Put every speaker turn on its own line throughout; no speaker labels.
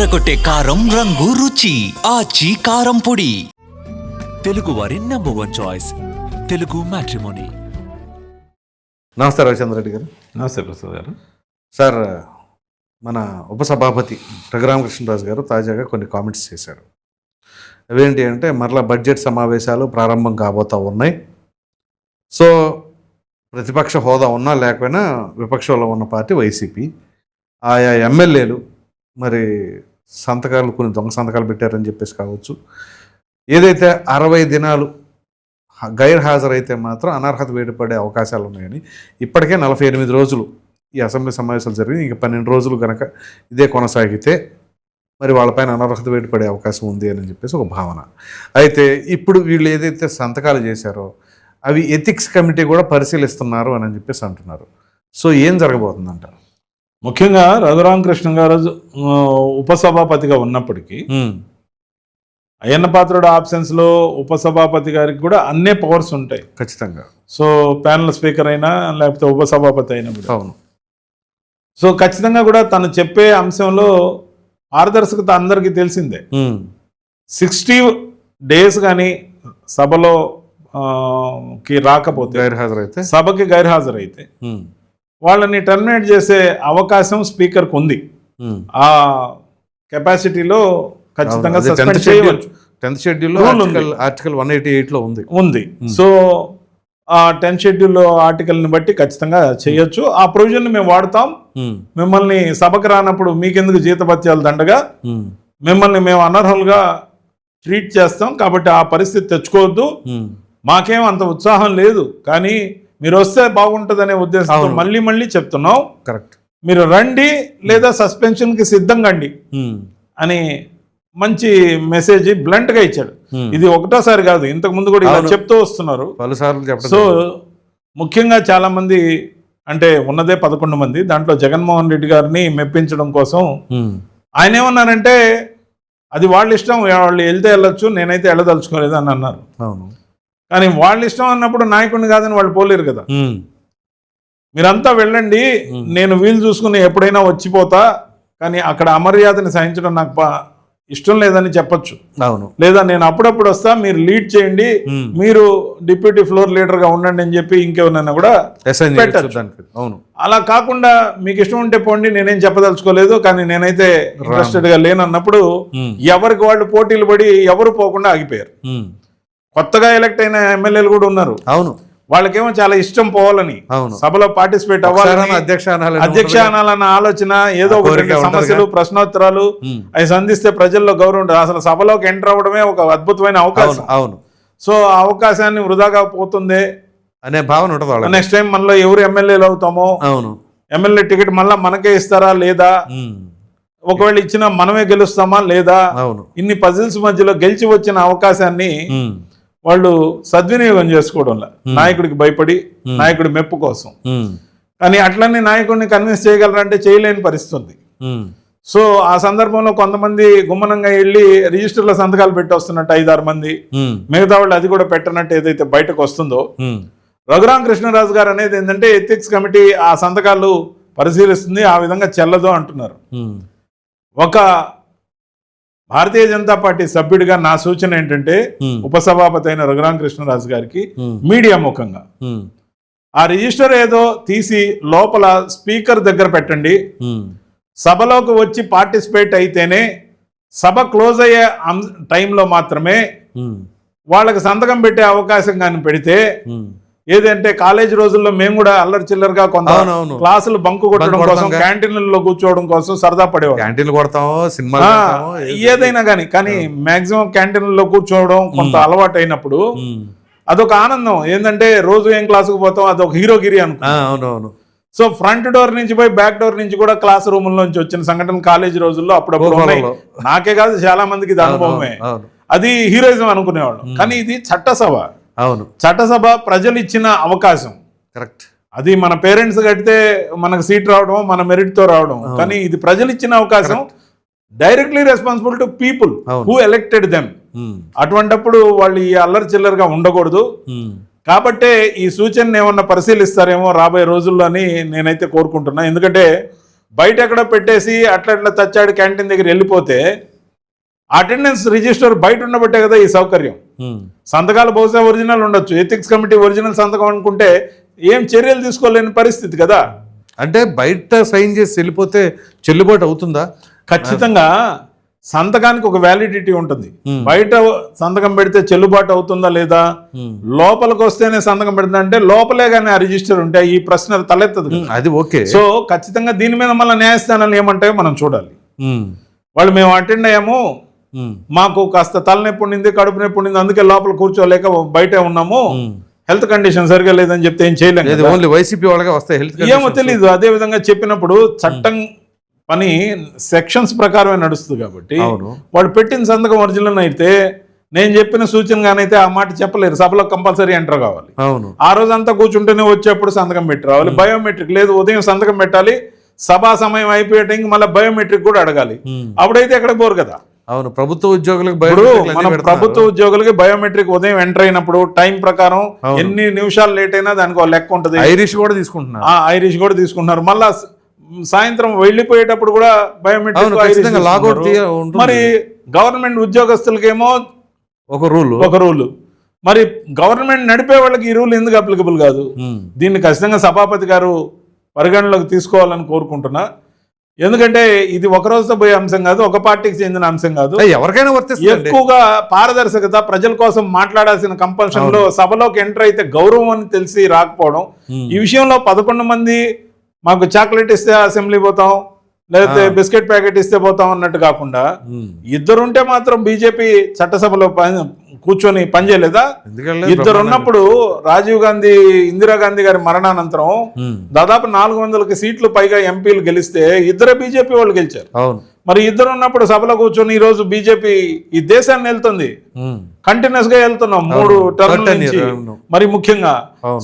అదరకొట్టే కారం రంగు రుచి ఆచి కారం పొడి.
తెలుగు వారి #1 చాయిస్ తెలుగు మ్యాట్రిమోనీ.
నమస్తే రవిచంద్ర రెడ్డి గారు.
నమస్తే ప్రసాద్ గారు.
సార్, మన ఉపసభాపతి రఘురామకృష్ణరాజు గారు తాజాగా కొన్ని కామెంట్స్ చేశారు. అవేంటి అంటే, మరలా బడ్జెట్ సమావేశాలు ప్రారంభం కాబోతూ ఉన్నాయి. సో ప్రతిపక్ష హోదా ఉన్నా లేకపోయినా విపక్షంలో ఉన్న పార్టీ వైసీపీ. ఆయా ఎమ్మెల్యేలు మరి సంతకాలు, కొన్ని దొంగ సంతకాలు పెట్టారని చెప్పేసి కావచ్చు. ఏదైతే 60 దినాలు గైర్హాజరైతే మాత్రం అనర్హత వేడిపడే అవకాశాలు ఉన్నాయని, ఇప్పటికే 48 రోజులు ఈ అసెంబ్లీ సమావేశాలు జరిగి, ఇంక 12 రోజులు కనుక ఇదే కొనసాగితే మరి వాళ్ళపైన అనర్హత వేడిపడే అవకాశం ఉంది అని చెప్పేసి ఒక భావన. అయితే ఇప్పుడు వీళ్ళు ఏదైతే సంతకాలు చేశారో అవి ఎథిక్స్ కమిటీ కూడా పరిశీలిస్తున్నారు అని చెప్పేసి అంటున్నారు. సో ఏం జరగబోతుందంటారు?
ముఖ్యంగా రఘురామకృష్ణ గారు ఉపసభాపతిగా ఉన్నప్పటికీ అయ్యన్న పాత్రుడు ఆబ్సెన్స్లో ఉపసభాపతి గారికి కూడా అన్నే పవర్స్ ఉంటాయి
ఖచ్చితంగా.
సో ప్యానల్ స్పీకర్ అయినా లేకపోతే ఉపసభాపతి అయినా కూడా.
అవును.
సో ఖచ్చితంగా కూడా తను చెప్పే అంశంలో పారదర్శకత అందరికీ తెలిసిందే. 60 days కానీ సభలో రాకపోతే,
గైర్హాజరైతే,
సభకి గైర్హాజరైతే వాళ్ళని టర్మినేట్ చేసే అవకాశం స్పీకర్కి ఉంది. ఆ కెపాసిటీలో ఖచ్చితంగా సస్పెండ్ చేయవచ్చు.
10th షెడ్యూల్లో ఆర్టికల్ 188లో ఉంది.
సో ఆ 10th షెడ్యూల్లో ఆర్టికల్ని బట్టి ఖచ్చితంగా చేయొచ్చు. ఆ ప్రొవిజన్ మేము వాడతాం. మిమ్మల్ని సభకు రానప్పుడు మీకెందుకు జీతభత్యాలు దండగా, మిమ్మల్ని మేము అనర్హులుగా ట్రీట్ చేస్తాం, కాబట్టి ఆ పరిస్థితి తెచ్చుకోవద్దు. మాకేం అంత ఉత్సాహం లేదు, కానీ మీరు వస్తే బాగుంటుందనే ఉద్దేశంతో మళ్ళీ చెప్తున్నాం.
కరెక్ట్. మీరు
రండి, లేదా సస్పెన్షన్కి సిద్ధంగా అండి అని మంచి మెసేజ్ బ్లంట్గా ఇచ్చాడు. ఇది ఒకటోసారి కాదు, ఇంతకు ముందు కూడా ఇలా చెప్తూ వస్తున్నారు
పలుసార్లు.
సో ముఖ్యంగా చాలా మంది, అంటే ఉన్నదే 11 మంది, దాంట్లో జగన్మోహన్ రెడ్డి గారిని మెప్పించడం కోసం ఆయన ఏమన్నారంటే, అది వాళ్ళ ఇష్టం, వాళ్ళు వెళ్తే వెళ్ళొచ్చు, నేనైతే వెళ్ళదలుచుకోలేదు అని అన్నారు.
అవును.
కానీ వాళ్ళ ఇష్టం అన్నప్పుడు నాయకుడిని కాదని వాళ్ళు పోలేరు కదా. మీరంతా వెళ్ళండి, నేను వీలు చూసుకుని ఎప్పుడైనా వచ్చిపోతా, కానీ అక్కడ అమర్యాదని సహించడం నాకు ఇష్టం లేదని చెప్పొచ్చు.
అవును.
లేదా నేను అప్పుడప్పుడు వస్తా, మీరు లీడ్ చేయండి, మీరు డిప్యూటీ ఫ్లోర్ లీడర్ గా ఉండండి అని చెప్పి ఇంకేమన్నా కూడా పెట్టచ్చు.
అవును.
అలా కాకుండా మీకు ఇష్టం ఉంటే పోండి, నేనేం చెప్పదలుచుకోలేదు, కానీ నేనైతే ఇంట్రెస్టెడ్ గా లేనన్నప్పుడు ఎవరికి వాళ్ళు పోటీలు పడి ఎవరు పోకుండా ఆగిపోయారు. కొత్తగా ఎలక్ట్ అయిన ఎమ్మెల్యేలు కూడా ఉన్నారు.
అవును.
వాళ్ళకేమో చాలా ఇష్టం పోవాలని, సభలో పార్టిసిపేట్ అవ్వాలని, అధ్యక్ష అనాలన్న ఆలోచన, ఏదో ఒకటి సమస్యలు, ప్రశ్నోత్తరాలు అవి సంధిస్తే ప్రజల్లో గౌరవం ఉంటుంది. అసలు సభలోకి ఎంటర్ అవ్వడమే ఒక అద్భుతమైన అవకాశం.
అవును.
సో ఆ అవకాశాన్ని వృధాగా పోతుంది
అనే భావన ఉంటుంది.
నెక్స్ట్ టైం మనలో ఎవరు ఎమ్మెల్యేలు అవుతామో, ఎమ్మెల్యే టికెట్ మళ్ళా మనకే ఇస్తారా లేదా, ఒకవేళ ఇచ్చినా మనమే గెలుస్తామా లేదా, ఇన్ని పజిల్స్ మధ్యలో గెలిచి వచ్చిన అవకాశాన్ని వాళ్ళు సద్వినియోగం చేసుకోవడంలో, నాయకుడికి భయపడి, నాయకుడి మెప్పు కోసం. కానీ అట్లనే నాయకుడిని కన్విన్స్ చేయగలరంటే చేయలేని పరిస్థితి. సో ఆ సందర్భంలో కొంతమంది గుమ్మనంగా వెళ్ళి రిజిస్టర్లో సంతకాలు పెట్టి వస్తున్నట్టు 5-6 మంది, మిగతా వాళ్ళు అది కూడా పెట్టనట్టు ఏదైతే బయటకు వస్తుందో, రఘురామకృష్ణరాజు గారు అనేది ఏంటంటే ఎథిక్స్ కమిటీ ఆ సంతకాలు పరిశీలిస్తుంది, ఆ విధంగా చెల్లదు అంటున్నారు. ఒక భారతీయ జనతా పార్టీ సభ్యుడిగా నా సూచన ఏంటంటే, ఉపసభాపతి అయిన రఘురామకృష్ణరాజు గారికి మీడియా ముఖంగా ఆ రిజిస్టర్ ఏదో తీసి లోపల స్పీకర్ దగ్గర పెట్టండి. సభలోకి వచ్చి పార్టిసిపేట్ అయితేనే, సభ క్లోజ్ అయ్యే టైంలో మాత్రమే వాళ్ళకి సంతకం పెట్టే అవకాశం కానీ పెడితే, ఏదంటే కాలేజ్ రోజుల్లో మేము కూడా అల్లరి చిల్లరగా కొంత క్లాసులు బంకు కొట్టడం కోసం, క్యాంటీన్లలో కూర్చోవడం కోసం సరదా పడేవాడు. ఏదైనా కానీ మాక్సిమం క్యాంటీన్లలో కూర్చోవడం కొంత అలవాటు అయినప్పుడు అదొక ఆనందం. ఏంటంటే రోజు ఏం క్లాసుకు పోతాం, అదొక హీరోగిరి అనుకో. సో ఫ్రంట్ డోర్ నుంచి పోయి బ్యాక్ డోర్ నుంచి కూడా క్లాస్ రూమ్ నుంచి వచ్చిన సంఘటన కాలేజ్ రోజుల్లో అప్పుడప్పుడు ఉన్నాయి. నాకే కాదు, చాలా మందికి ఇది అనుభవమే. అది హీరోయిజం అనుకునేవాళ్ళు. కానీ ఇది చట్టసభ.
అవును.
చట్టసభ ప్రజలు ఇచ్చిన అవకాశం.
కరెక్ట్.
అది మన పేరెంట్స్ కడితే మనకు సీట్ రావడం, మన మెరిట్ తో రావడం. కానీ ఇది ప్రజలు ఇచ్చిన అవకాశం. Directly responsible to people who elected them. అటువంటప్పుడు వాళ్ళు ఈ అల్లరి చిల్లరగా ఉండకూడదు. కాబట్టే ఈ సూచనను ఏమన్నా పరిశీలిస్తారేమో రాబోయే రోజుల్లో అని నేనైతే కోరుకుంటున్నా. ఎందుకంటే బయట ఎక్కడ పెట్టేసి అట్లా తచ్చాడు క్యాంటీన్ దగ్గర వెళ్ళిపోతే అటెండెన్స్ రిజిస్టర్ బయట ఉండబట్టే కదా ఈ సౌకర్యం. సంతకాలు బహుశా ఒరిజినల్ ఉండొచ్చు, ఎథిక్స్ కమిటీ ఒరిజినల్ సంతకం అనుకుంటే ఏం చర్యలు తీసుకోలేని పరిస్థితి కదా.
అంటే బయట సైన్ చేసి వెళ్ళిపోతే చెల్లుబాటు అవుతుందా?
ఖచ్చితంగా సంతకానికి ఒక వ్యాలిడిటీ ఉంటుంది. బయట సంతకం పెడితే చెల్లుబాటు అవుతుందా లేదా, లోపలికి వస్తేనే సంతకం పెడుతుందా అంటే లోపలే కానీ ఆ రిజిస్టర్ ఉంటే ఈ ప్రశ్న తలెత్తదు.
అది ఓకే.
సో ఖచ్చితంగా దీని మీద మళ్ళీ న్యాయస్థానాలు ఏమంటాయో మనం చూడాలి. వాళ్ళు మేము అటెండ్ అయ్యాము, మాకు కాస్త తలనొప్పి ఉండింది, కడుపు నొప్పి ఉండింది, అందుకే లోపల కూర్చోలేక బయటే ఉన్నాము, హెల్త్ కండిషన్ సరిగా లేదని చెప్తే ఏం చేయలేము.
ఓన్లీ వైసీపీ వాళ్ళకే వస్తాయి హెల్త్,
ఏమో తెలీదు. అదే విధంగా చెప్పినప్పుడు చట్టం పని సెక్షన్స్ ప్రకారమే నడుస్తుంది కాబట్టి వాళ్ళు పెట్టిన సంతకం ఒరిజినల్ అయితే నేను చెప్పిన సూచనగానైతే ఆ మాట చెప్పలేరు, సభలో కంపల్సరీ ఎంటర్ కావాలి. ఆ రోజు అంతా కూర్చుంటేనే వచ్చేప్పుడు సంతకం పెట్టి రావాలి. బయోమెట్రిక్ లేదు, ఉదయం సంతకం పెట్టాలి, సభా సమయం అయిపోయే టైంకి మళ్ళీ బయోమెట్రిక్ కూడా అడగాలి. అప్పుడైతే ఎక్కడ పోరు కదా.
అవును, ప్రభుత్వ ఉద్యోగులకు
మనం ప్రభుత్వ ఉద్యోగులకి బయోమెట్రిక్ ఉదయం ఎంటర్ అయినప్పుడు టైం ప్రకారం ఎన్ని నిమిషాలు లేట్ అయినా దానికి ఒక లెక్క ఉంటుంది.
ఐరిష్ కూడా తీసుకుంటున్నారు.
ఐరిష్ కూడా తీసుకుంటున్నారు. మళ్ళా సాయంత్రం వెళ్ళిపోయేటప్పుడు కూడా బయోమెట్రిక్ లాగౌట్. మరి గవర్నమెంట్ ఉద్యోగస్తులకేమో ఒక రూల్, మరి గవర్నమెంట్ నడిపే వాళ్ళకి ఈ రూల్ ఎందుకు అప్లికబుల్ కాదు? దీన్ని ఖచ్చితంగా సభాపతి గారు పరిగణలోకి తీసుకోవాలని కోరుకుంటున్నా. ఎందుకంటే ఇది ఒక రోజుతో పోయే అంశం కాదు, ఒక పార్టీకి చెందిన అంశం కాదు,
ఎవరికైనా
ఎక్కువగా పారదర్శకత, ప్రజల కోసం మాట్లాడాల్సిన కంపల్షన్ లో సభలోకి ఎంటర్ అయితే గౌరవం అని తెలిసి రాకపోవడం. ఈ విషయంలో 11 మంది మాకు చాక్లెట్ ఇస్తే అసెంబ్లీ పోతాం, లేకపోతే బిస్కెట్ ప్యాకెట్ ఇస్తే పోతాం అన్నట్టు కాకుండా ఇద్దరుంటే మాత్రం బీజేపీ చట్టసభలో కూర్చొని పనిచేయలేదా? ఇద్దరు ఉన్నప్పుడు రాజీవ్ గాంధీ, ఇందిరాగాంధీ గారి మరణానంతరం దాదాపు 400 సీట్లు పైగా ఎంపీలు గెలిస్తే ఇద్దరే బీజేపీ వాళ్ళు గెలిచారు. మరి ఇద్దరు ఉన్నప్పుడు సభలో కూర్చొని ఈ రోజు బీజేపీ ఈ దేశాన్ని వెళ్తుంది, కంటిన్యూస్ గా వెళ్తున్నాం 3 టర్మ్ నుంచి మరి ముఖ్యంగా.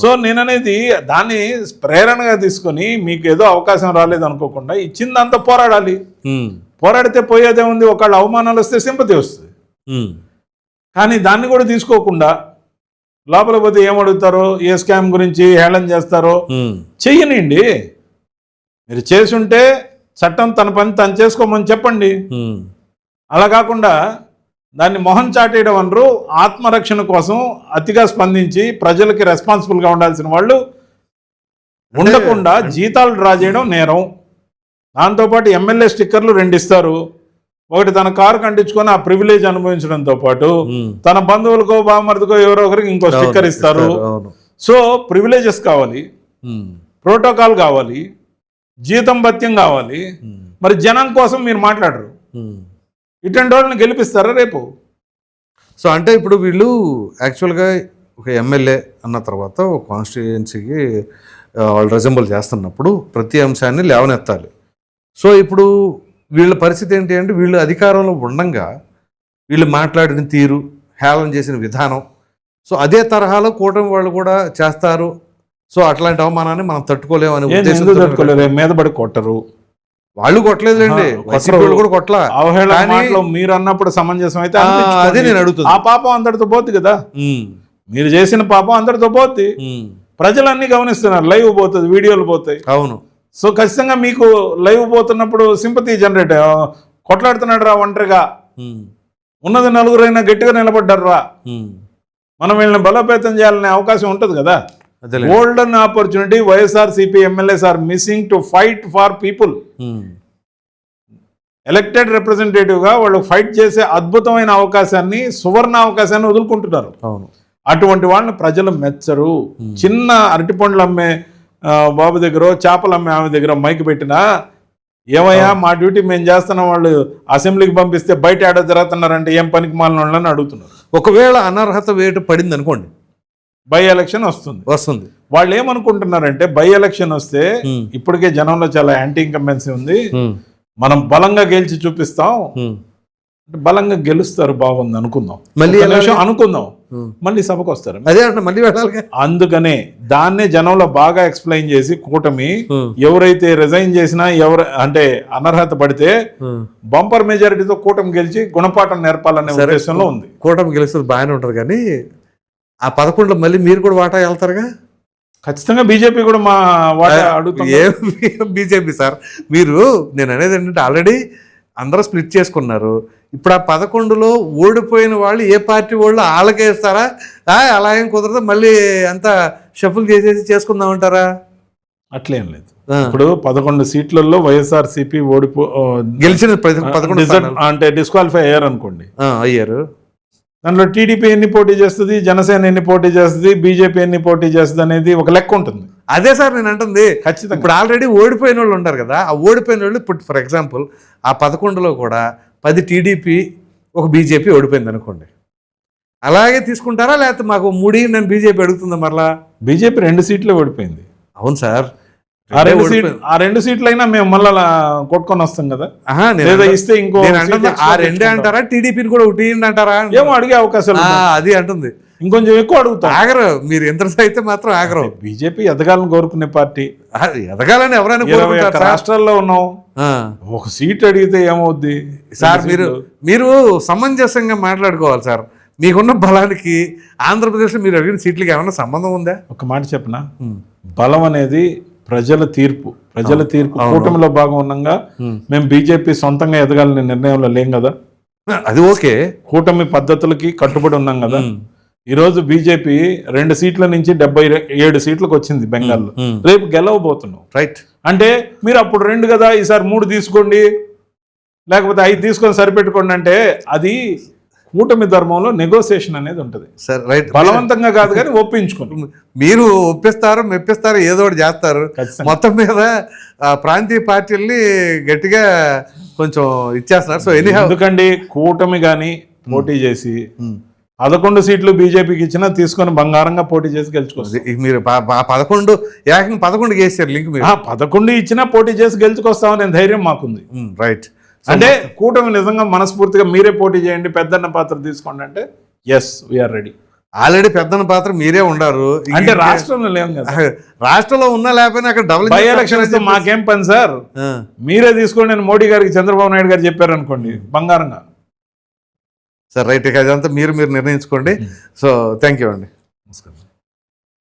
సో నేననేది దాన్ని ప్రేరణగా తీసుకొని మీకు ఏదో అవకాశం రాలేదు అనుకోకుండా ఇచ్చిందంతా పోరాడాలి. పోరాడితే పోయేదే ఉంది, ఒకళ్ళు అవమానాలు వస్తే సింపతి వస్తుంది. కానీ దాన్ని కూడా తీసుకోకుండా లోపల పోతే ఏమడుగుతారో, ఏ స్కామ్ గురించి హేళన చేస్తారో చెయ్యనండి. మీరు చేసుంటే చట్టం తన పని తను చేసుకోమని చెప్పండి. అలా కాకుండా దాన్ని మొహం చాటేయడం అనరు. ఆత్మరక్షణ కోసం అతిగా స్పందించి ప్రజలకి రెస్పాన్సిబుల్గా ఉండాల్సిన వాళ్ళు ఉండకుండా జీతాలు డ్రా చేయడం నేరం. దాంతోపాటు ఎమ్మెల్యే స్టిక్కర్లు 2 ఇస్తారు. ఒకటి తన కారు కంటించుకొని ఆ ప్రివిలేజ్ అనుభవించడంతో పాటు తన బంధువులకో బామర్దికో ఎవరో ఒకరికి ఇంకో స్టిక్కర్ ఇస్తారు. సో ప్రివిలేజెస్ కావాలి, ప్రోటోకాల్ కావాలి, జీతం భత్యం కావాలి. మరి జనం కోసం మీరు మాట్లాడరు. ఇటువంటి వాళ్ళని గెలిపిస్తారా రేపు?
సో అంటే ఇప్పుడు వీళ్ళు యాక్చువల్గా ఒక ఎమ్మెల్యే అన్న తర్వాత ఒక కాన్స్టిట్యుయెన్సీకి వాళ్ళు రెజెంబుల్ చేస్తున్నప్పుడు ప్రతి అంశాన్ని లేవనెత్తాలి. సో ఇప్పుడు వీళ్ళ పరిస్థితి ఏంటి అంటే వీళ్ళు అధికారంలో ఉండంగా వీళ్ళు మాట్లాడిన తీరు, హేళన చేసిన విధానం, సో అదే తరహాలో కూటమి వాళ్ళు కూడా చేస్తారు. సో అట్లాంటి అవమానాన్ని మనం తట్టుకోలేము అనే ఉద్దేశంతో
తట్టుకోలేరు, మీద పడి కొట్టరు.
వాళ్ళు కొట్టలేదులేండి, కూడా కొట్టలా.
మీరు అన్నప్పుడు సమంజసం అయితే
అదే నేను అడుగుతున్నా.
ఆ పాపం అందరితో పోద్ది కదా, మీరు చేసిన పాపం అందరితో పోద్ది. ప్రజలన్నీ గమనిస్తున్నారు, లైవ్ పోతుంది, వీడియోలు పోతాయి.
అవును.
సో ఖచ్చితంగా మీకు లైవ్ పోతున్నప్పుడు సింపతి జనరేట్, కొట్లాడుతున్నాడు రా ఒంటరిగా, ఉన్నది 4 అయినా గట్టిగా నిలబడ్డారు రా, మనం వీళ్ళని బలోపేతం చేయాలనే అవకాశం ఉంటుంది కదా. Golden opportunity YSRCP MLAs are missing to fight for people. Elected representative గా వాళ్ళు ఫైట్ చేసే అద్భుతమైన అవకాశాన్ని, సువర్ణ అవకాశాన్ని వదులుకుంటున్నారు. అటువంటి వాళ్ళని ప్రజలు మెచ్చరు. చిన్న అరటిపండ్లు అమ్మే బాబు దగ్గర, చేపలు అమ్మే ఆమె దగ్గర మైక్ పెట్టినా ఏమయ్యా మా డ్యూటీ మేము చేస్తున్నాం, వాళ్ళు అసెంబ్లీకి పంపిస్తే బయట ఏడా జరుగుతున్నారంటే ఏం పనికి మాలిన వాళ్ళని అడుగుతున్నారు.
ఒకవేళ అనర్హత వేటు పడింది అనుకోండి,
బై ఎలక్షన్ వస్తుంది. వాళ్ళు ఏమనుకుంటున్నారంటే బై ఎలక్షన్ వస్తే ఇప్పటికే జనంలో చాలా యాంటీ ఇన్కంబెన్సీ ఉంది, మనం బలంగా గెలిచి చూపిస్తాం, బలంగా గెలుస్తారు, బాగుంది అనుకుందాం, అనుకుందాం, మళ్ళీ సభకు వస్తారు.
అదే మళ్ళీ వెళ్ళాలి.
అందుకనే దాన్నే జనంలో బాగా ఎక్స్ప్లెయిన్ చేసి కూటమి ఎవరైతే రిజైన్ చేసినా, ఎవరు అంటే అనర్హత పడితే బంపర్ మెజారిటీతో కూటమి గెలిచి గుణపాఠం నేర్పాలనే ఉద్దేశంలో ఉంది.
కూటమి గెలుస్తుంది బాగానే ఉంటుంది, కానీ ఆ 11లో మళ్ళీ మీరు కూడా వాటా వెళ్తారుగా.
ఖచ్చితంగా బీజేపీ కూడా మా వాటా అడుగుతాం.
ఏ బీజేపీ సార్, మీరు నేను అనేది ఏంటంటే ఆల్రెడీ అందరూ స్ప్లిట్ చేసుకున్నారు. ఇప్పుడు ఆ 11లో ఓడిపోయిన వాళ్ళు ఏ పార్టీ వాళ్ళు వాళ్ళకే ఇస్తారా? అలా ఏం కుదరదు, మళ్ళీ అంతా షఫుల్ చేసేసి చేసుకుందామంటారా?
అట్లేం లేదు. ఇప్పుడు 11 సీట్లలో వైఎస్ఆర్సీపీ
గెలిచిన 11
అంటే డిస్క్వాలిఫై అయ్యారు అనుకోండి,
అయ్యారు.
దాంట్లో టీడీపీ ఎన్ని పోటీ చేస్తుంది, జనసేన ఎన్ని పోటీ చేస్తుంది, బీజేపీ ఎన్ని పోటీ చేస్తుంది అనేది ఒక లెక్క ఉంటుంది.
అదే సార్ నేను అంటుంది.
ఖచ్చితంగా
ఇప్పుడు ఆల్రెడీ ఓడిపోయిన వాళ్ళు ఉంటారు కదా, ఆ ఓడిపోయిన వాళ్ళు ఇప్పుడు ఫర్ ఎగ్జాంపుల్ ఆ 11లో కూడా 10 టీడీపీ, ఒక బీజేపీ ఓడిపోయింది అనుకోండి, అలాగే తీసుకుంటారా? లేకపోతే మాకు 3 నేను బీజేపీ అడుగుతుందా మరలా?
బీజేపీ 2 సీట్లు ఓడిపోయింది.
అవును సార్,
ఆ 2 సీట్లు అయినా మేము మళ్ళా కొట్టుకొని వస్తాం కదా. లేదా ఇస్తే ఇంకో
ఆ 2 అంటారా? టీడీపీని కూడా ఒకటి అంటారా?
ఏమో అడిగే అవకాశాలు
అది అంటుంది.
ఇంకొంచెం ఎక్కువ అడుగుతాం.
ఆగరు మీరు ఎంత అయితే మాత్రం ఆగరు.
బీజేపీ ఎదగాలని కోరుకునే పార్టీ,
ఎదగాలని ఎవరైనా
21 రాష్ట్రాల్లో ఉన్నాం. ఒక సీట్ అడిగితే ఏమవుద్ది
సార్? మీరు సమంజసంగా మాట్లాడుకోవాలి సార్. మీకున్న బలానికి ఆంధ్రప్రదేశ్లో మీరు అడిగిన సీట్లకి ఏమైనా సంబంధం ఉందా?
ఒక మాట చెప్పనా, బలం అనేది ప్రజల తీర్పు. కూటమిలో భాగం ఉన్నాగా మేము బీజేపీ సొంతంగా ఎదగాలని నిర్ణయంలో లేం కదా.
అది ఓకే,
కూటమి పద్ధతులకి కట్టుబడి ఉన్నాం కదా. ఈ రోజు బీజేపీ 2 సీట్ల నుంచి 77 సీట్లకు వచ్చింది బెంగాల్లో. రేపు గెలవబోతున్నాం.
రైట్.
అంటే మీరు అప్పుడు 2 కదా, ఈసారి 3 తీసుకోండి, లేకపోతే 5 తీసుకొని సరిపెట్టుకోండి అంటే అది కూటమి ధర్మంలో నెగోసియేషన్ అనేది ఉంటుంది.
Sir right.
బలవంతంగా కాదు కానీ ఒప్పించుకోండి.
మీరు ఒప్పిస్తారు, మెప్పిస్తారు, ఏదో ఒకటి చేస్తారు. మొత్తం మీద ప్రాంతీయ పార్టీల్ని గట్టిగా కొంచెం ఇచ్చేస్తున్నారు. సో
ఎందుకండి కూటమి కానీ పోటీ చేసి 11 సీట్లు బీజేపీకి ఇచ్చినా తీసుకొని బంగారంగా పోటీ చేసి గెలుచుకోవచ్చు.
మీరు 11 ఏకంగా 11 వేసారు లింక్. మీరు
11 ఇచ్చినా పోటీ చేసి గెలుచుకొస్తామనే ధైర్యం మాకుంది.
రైట్.
అంటే కూటమి నిజంగా మనస్ఫూర్తిగా మీరే పోటీ చేయండి, పెద్దన్న పాత్ర తీసుకోండి అంటే ఎస్ వీఆర్ రెడీ.
ఆల్రెడీ పెద్దన్న పాత్ర మీరే ఉండారు.
అంటే రాష్ట్రంలో లేవు కదా,
రాష్ట్రంలో ఉన్నా లేకపోయినా అక్కడ డబుల్
బై ఎలక్షన్ ఇస్తే మాకేం పని సార్, మీరే తీసుకోండి నేను మోడీ గారికి చంద్రబాబు నాయుడు గారు చెప్పారు అనుకోండి బంగారంగా.
సార్ రైట్, అదంతా మీరు నిర్ణయించుకోండి. సో థ్యాంక్ యూ అండి.
నమస్కారం.